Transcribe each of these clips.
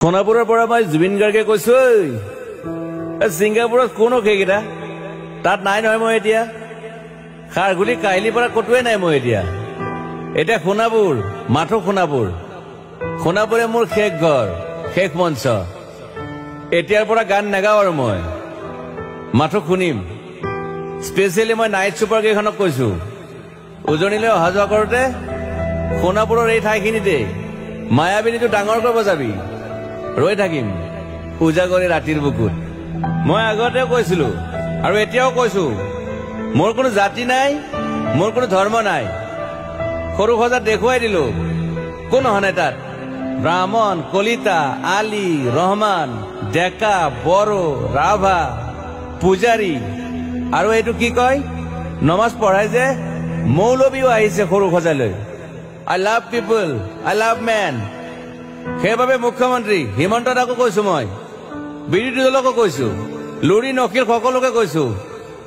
সোনাপুৰৰ পৰা মই জুবিন গাৰ্গে কৈছো ছিংগাপুৰত কোনো সেইকেইটা তাত নাই নহয় মই এতিয়া খাৰগুলি কাহিলীৰ পৰা কতোৱে নাই মই এতিয়া সোণাপুৰ মাথো সোণাপুৰে মোৰ শেষ ঘৰ শেষ মঞ্চ এতিয়াৰ পৰা গান নাগাওঁ আৰু মই মাথো শুনিম স্পেচিয়েলি মই নাইট ছুপাৰ কেইখনক কৈছো উজনিলৈ অহা যোৱা কৰোঁতে সোণাপুৰৰ এই ঠাইখিনিতে মায়াবিনীটো ডাঙৰকৈ বজাবি ৰৈ থাকিম উজাগৰি ৰাতিৰ বুকুত মই আগতেও কৈছিলো আৰু এতিয়াও কৈছো মোৰ কোনো জাতি নাই মোৰ কোনো ধৰ্ম নাই সৰু সজাত দেখুৱাই দিলো কোন হনে তাত ব্ৰাহ্মণ কলিতা আলী ৰহমান ডেকা বড়ো ৰাভা পূজাৰী আৰু এইটো কি কয় নমাজ পঢ়াই যে মৌলবীও আহিছে সৰু সজালৈ I love people I love man সেইবাবে মুখ্যমন্ত্ৰী হিমন্ত দাকো কৈছো মই বিৰোধী দলকো কৈছো লুৰি নকিল সকলোকে কৈছো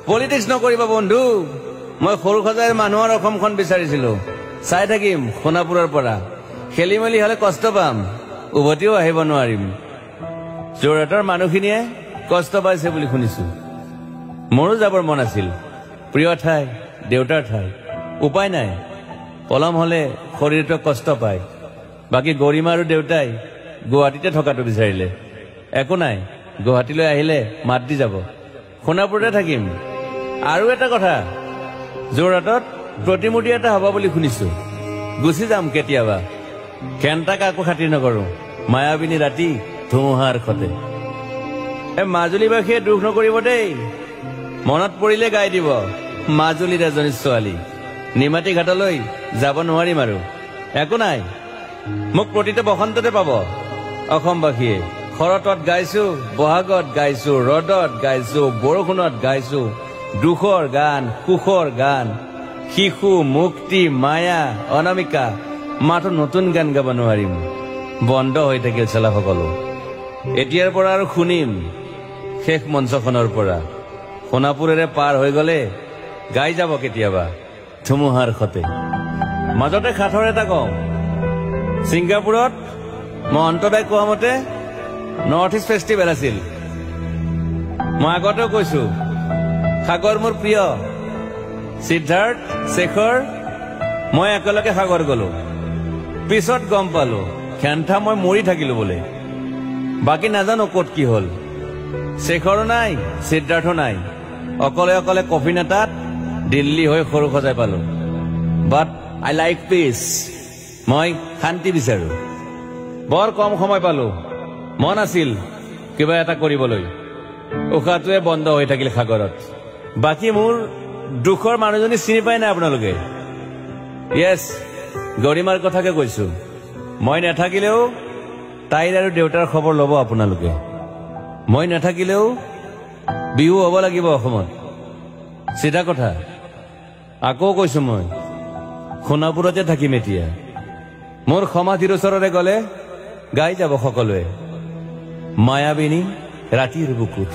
পলিটিক্স নকৰিবা বন্ধু মই সৰু সজাইৰ মানুহৰ অসমখন বিচাৰিছিলো চাই থাকিম সোণাপুৰৰ পৰা খেলি মেলি হলে কষ্ট পাম উভতিও আহিব নোৱাৰিম যোৰহাটৰ মানুহখিনিয়ে কষ্ট পাইছে বুলি শুনিছো মোৰো যাবৰ মন আছিল প্ৰিয় ঠাই দেউতাৰ ঠাই উপায় নাই পলম হলে শৰীৰটো কষ্ট পায় বাকী গৰিমা আৰু দেউতাই গুৱাহাটীতে থকাটো বিচাৰিলে একো নাই গুৱাহাটীলৈ আহিলে মাত দি যাব সোণাপুৰতে থাকিম আৰু এটা কথা যোৰহাটত প্ৰতিমূৰ্তি এটা হ'ব বুলি শুনিছো গুচি যাম কেতিয়াবা কেণ্টা কাকো খাতিৰ নকৰো মায়াবিনী ৰাতি ধুমুহাৰ খতে মাজুলীবাসীয়ে দুখ নকৰিব দেই মনত পৰিলে গাই দিব মাজুলীৰ এজনী ছোৱালী নিমাতী ঘাটলৈ যাব নোৱাৰিম আৰু একো নাই মোক প্ৰতিটো বসন্ততে পাব অসমবাসীয়ে শৰতত গাইছো বহাগত গাইছো ৰদত গাইছো বৰষুণত গাইছো দুখৰ গান সুখৰ গান শিশু মুক্তি মায়া অনামিকা মাথো নতুন গান গাব নোৱাৰিম বন্ধ হৈ থাকিল চেলা সকলো এতিয়াৰ পৰা আৰু শুনিম শেষ মঞ্চখনৰ পৰা সোণাপুৰেৰে পাৰ হৈ গলে গাই যাব কেতিয়াবা ধুমুহাৰ খতে মাজতে সাঁথৰ এটা কওঁ ছিংগাপুৰত মহন্তদাই কোৱা মতে নৰ্থ ইষ্ট ফেষ্টিভেল আছিল মই আগতেও কৈছো সাগৰ মোৰ প্ৰিয় সিদ্ধাৰ্থ শেখৰ মই একেলগে সাগৰ গলো পিছত গম পালো খেন্থা মই মৰি থাকিলো বোলে বাকী নাজানো ক'ত কি হল শেখৰো নাই সিদ্ধাৰ্থো নাই অকলে অকলে কফি নেতাত দিল্লী হৈ সৰু সজাই পালো বাট আই লাইক পিচ মই শান্তি বিচাৰো বৰ কম সময় পালো মন আছিল কিবা এটা কৰিবলৈ উশাহটোৱে বন্ধ হৈ থাকিল সাগৰত বাকী মোৰ দুখৰ মানুহজনী চিনি পাই নাই আপোনালোকে য়েছ গৰিমাৰ কথাকে কৈছো মই নাথাকিলেও তাইৰ আৰু দেউতাৰ খবৰ ল'ব আপোনালোকে মই নাথাকিলেও বিহু হ'ব লাগিব অসমত চিধা কথা আকৌ কৈছো মই সোণাপুৰতে থাকিম এতিয়া মোৰ সমাধিৰ ওচৰৰে গলে গাই যাব সকলোৱে মায়াবিনী ৰাতিৰ বুকুত